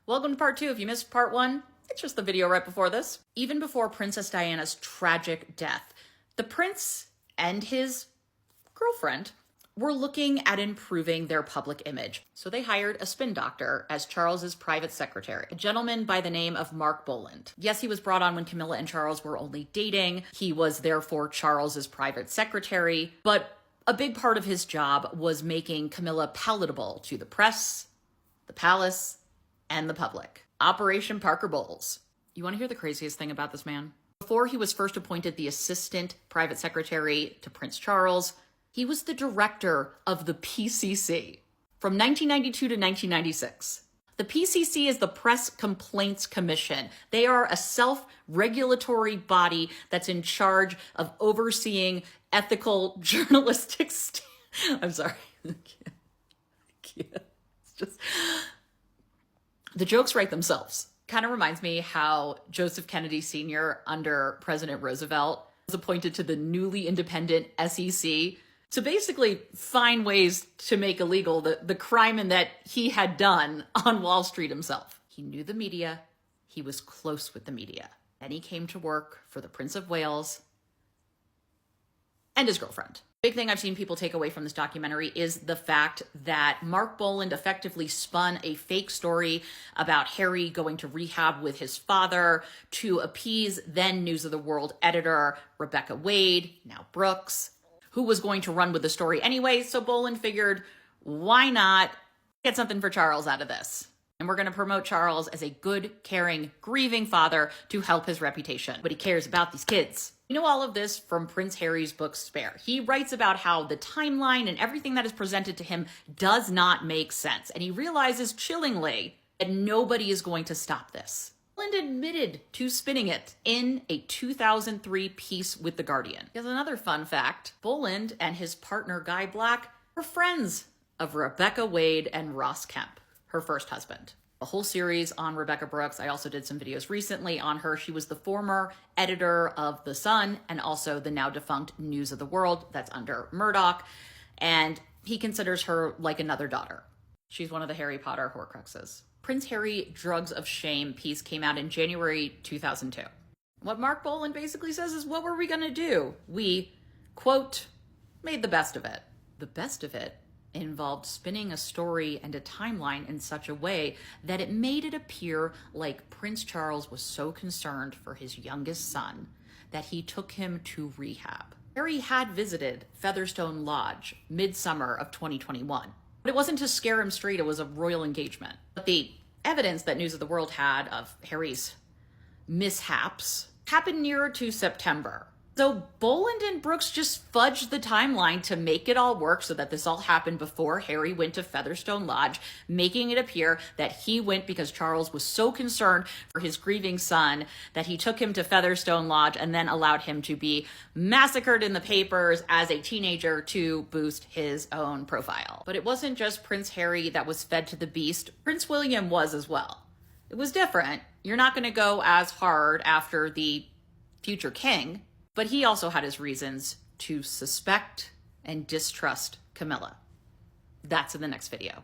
Welcome to part 2. If you missed part 1, it's just the video right before this. Even before Princess Diana's tragic death, the prince and his girlfriend were looking at improving their public image. So they hired a spin doctor as Charles's private secretary, a gentleman by the name of Mark Boland. Yes, he was brought on when Camilla and Charles were only dating. He was therefore Charles's private secretary, but a big part of his job was making Camilla palatable to the press, the palace, and the public. Operation Parker Bowles. You want to hear the craziest thing about this man? Before he was first appointed the assistant private secretary to Prince Charles, he was the director of the PCC from 1992 to 1996. The PCC is the Press Complaints Commission. They are a self-regulatory body that's in charge of overseeing ethical journalistic I'm sorry. I can't. It's just... The jokes write themselves. Kind of reminds me how Joseph Kennedy Sr. under President Roosevelt was appointed to the newly independent SEC to basically find ways to make illegal the crime that he had done on Wall Street himself. He knew the media. He was close with the media. Then he came to work for the Prince of Wales and his girlfriend. Big thing I've seen people take away from this documentary is the fact that Mark Boland effectively spun a fake story about Harry going to rehab with his father to appease then News of the World editor Rebecca Wade, now Brooks, who was going to run with the story anyway. So Boland figured, why not get something for Charles out of this? And we're going to promote Charles as a good, caring, grieving father to help his reputation. But he cares about these kids. You know all of this from Prince Harry's book Spare. He writes about how the timeline and everything that is presented to him does not make sense. And he realizes chillingly that nobody is going to stop this. Boland admitted to spinning it in a 2003 piece with The Guardian. Here's another fun fact. Boland and his partner Guy Black were friends of Rebecca Wade and Ross Kemp, her first husband. A whole series on Rebecca Brooks. I also did some videos recently on her. She was the former editor of The Sun and also the now defunct News of the World that's under Murdoch. And he considers her like another daughter. She's one of the Harry Potter Horcruxes. Prince Harry Drugs of Shame piece came out in January 2002. What Mark Boland basically says is, what were we gonna do? We, quote, made the best of it. The best of it involved spinning a story and a timeline in such a way that it made it appear like Prince Charles was so concerned for his youngest son that he took him to rehab. Harry had visited Featherstone Lodge midsummer of 2021. But it wasn't to scare him straight, it was a royal engagement. But the evidence that News of the World had of Harry's mishaps happened nearer to September. So Boland and Brooks just fudged the timeline to make it all work so that this all happened before Harry went to Featherstone Lodge, making it appear that he went because Charles was so concerned for his grieving son that he took him to Featherstone Lodge and then allowed him to be massacred in the papers as a teenager to boost his own profile. But it wasn't just Prince Harry that was fed to the beast. Prince William was as well. It was different. You're not going to go as hard after the future king. But he also had his reasons to suspect and distrust Camilla. That's in the next video.